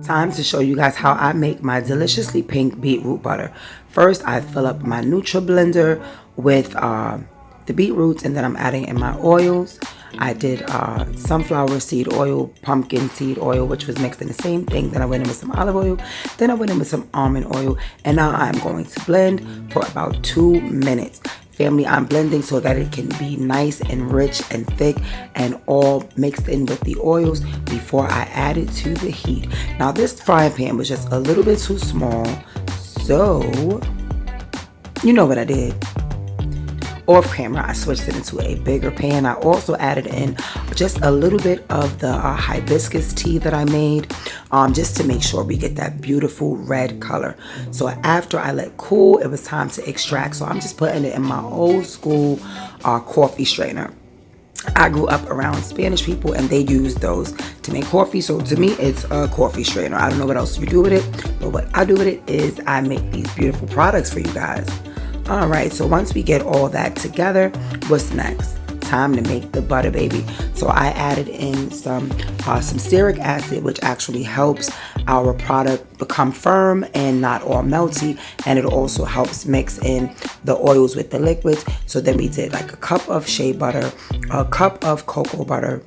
Time to show you guys how I make my deliciously pink beetroot butter. First, I fill up my NutriBlender with the beetroots, and then I'm adding in my oils. I did sunflower seed oil, pumpkin seed oil, which was mixed in the same thing. Then I went in with some olive oil. Then I went in with some almond oil. And now I'm going to blend for about 2 minutes. Family, I'm blending so that it can be nice and rich and thick and all mixed in with the oils before I add it to the heat. Now this frying pan was just a little bit too small, so you know what I did. Off camera, I switched it into a bigger pan. I also added in just a little bit of the hibiscus tea that I made, just to make sure we get that beautiful red color. So after I let cool, it was time to extract. So I'm just putting it in my old school coffee strainer. I grew up around Spanish people and they use those to make coffee. So to me, it's a coffee strainer. I don't know what else you do with it, but what I do with it is I make these beautiful products for you guys. All right, so once we get all that together, what's next? Time to make the butter, baby. So I added in some stearic acid, which actually helps our product become firm and not all melty, and it also helps mix in the oils with the liquids. So then we did like a cup of shea butter, a cup of cocoa butter,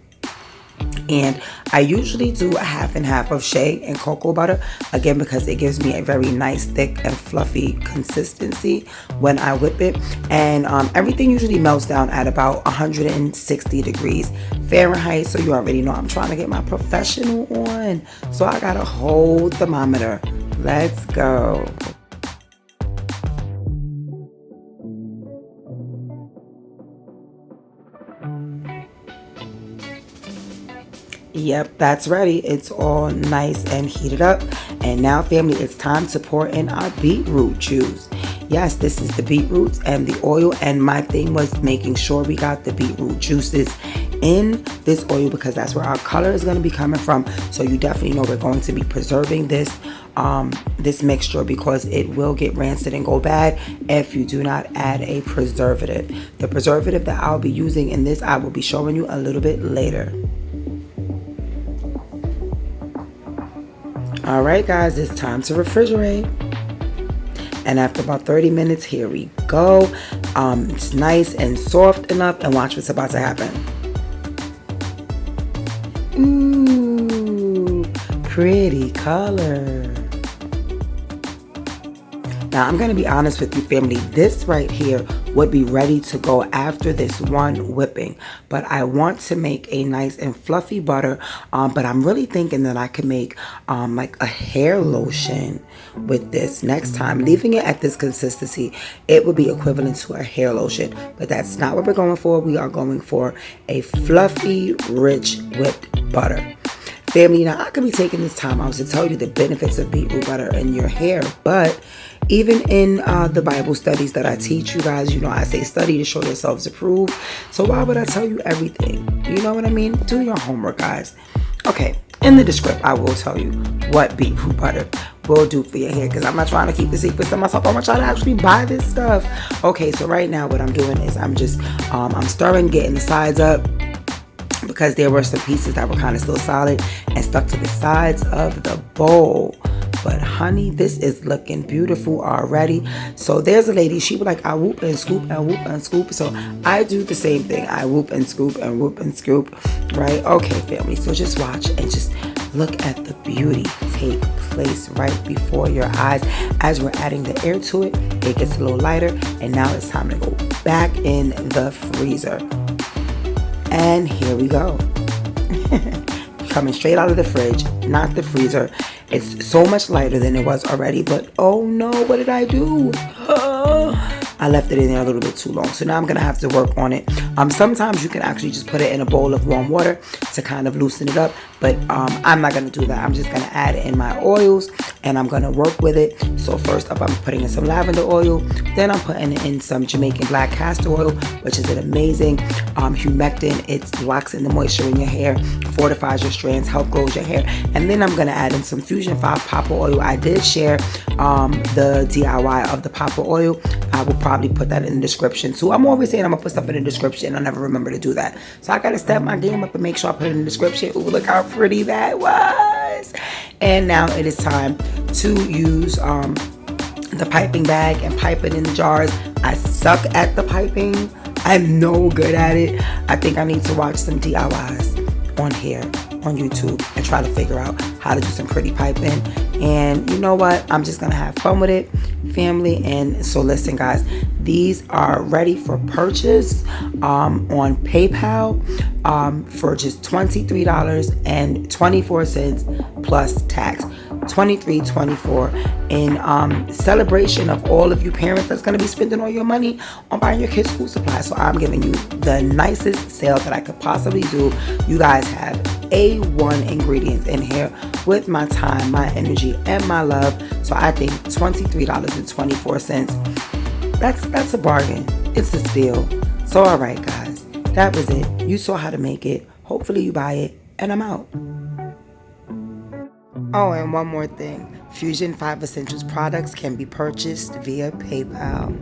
and I usually do a half and half of shea and cocoa butter, again because it gives me a very nice thick and fluffy consistency when I whip it. And everything usually melts down at about 160 degrees Fahrenheit. So you already know I'm trying to get my professional on, so I got a whole thermometer. Let's go. Yep, that's ready. It's all nice and heated up. And now, family, it's time to pour in our beetroot juice. Yes, this is the beetroots and the oil. And my thing was making sure we got the beetroot juices in this oil because that's where our color is going to be coming from. So you definitely know we're going to be preserving this this mixture because it will get rancid and go bad if you do not add a preservative. The preservative that I'll be using in this, I will be showing you a little bit later. All right, guys, it's time to refrigerate. And after about 30 minutes, here we go. It's nice and soft enough, and watch what's about to happen. Ooh, pretty color. Now, I'm going to be honest with you, family. This right here would be ready to go after this one whipping. But I want to make a nice and fluffy butter. But I'm really thinking that I could make like a hair lotion with this next time. Leaving it at this consistency, it would be equivalent to a hair lotion. But that's not what we're going for. We are going for a fluffy, rich, whipped butter. Family, now I could be taking this time out to tell you the benefits of beetroot butter in your hair, but even in the Bible studies that I teach you guys, you know, I say study to show yourselves approved. So why would I tell you everything? You know what I mean? Do your homework, guys. Okay, in the description, I will tell you what beetroot butter will do for your hair because I'm not trying to keep the secrets to myself. I want y'all to actually buy this stuff. Okay, so right now what I'm doing is I'm just, I'm stirring, getting the sides up, because there were some pieces that were kind of still solid and stuck to the sides of the bowl. But honey, this is looking beautiful already. So there's a lady, she was like, I whoop and scoop and whoop and scoop. So I do the same thing. I whoop and scoop and whoop and scoop, right? Okay, family, so just watch and just look at the beauty take place right before your eyes. As we're adding the air to it, it gets a little lighter. And now it's time to go back in the freezer. And here we go. Coming straight out of the fridge, not the freezer. It's so much lighter than it was already, but oh no, what did I do? I left it in there a little bit too long. So now I'm going to have to work on it. Sometimes you can actually just put it in a bowl of warm water to kind of loosen it up. But I'm not going to do that. I'm just going to add it in my oils and I'm going to work with it. So first up, I'm putting in some lavender oil. Then I'm putting in some Jamaican black castor oil, which is an amazing humectant. It locks in the moisture in your hair, fortifies your strands, help grows your hair. And then I'm going to add in some Fusion 5 Papa oil. I did share the DIY of the Papa oil. I will probably put that in the description too. I'm always saying I'm going to put stuff in the description. I never remember to do that. So I got to step my game up and make sure I put it in the description. Ooh, look how pretty that was. And now it is time to use the piping bag and pipe it in the jars. I suck at the piping. I'm no good at it. I think I need to watch some DIYs on here on YouTube and try to figure out how to do some pretty piping. And you know what? I'm just gonna have fun with it, family. And so listen, guys, these are ready for purchase on PayPal for just $23.24 plus tax. $23.24 in celebration of all of you parents that's going to be spending all your money on buying your kids school supplies. So I'm giving you the nicest sale that I could possibly do. You guys have A1 ingredients in here with my time, my energy, and my love. So I think $23.24, that's a bargain. It's a steal. So all right, guys, that was it. You saw how to make it. Hopefully you buy it, and I'm out. Oh, and one more thing. Fusion 5 Essentials products can be purchased via PayPal.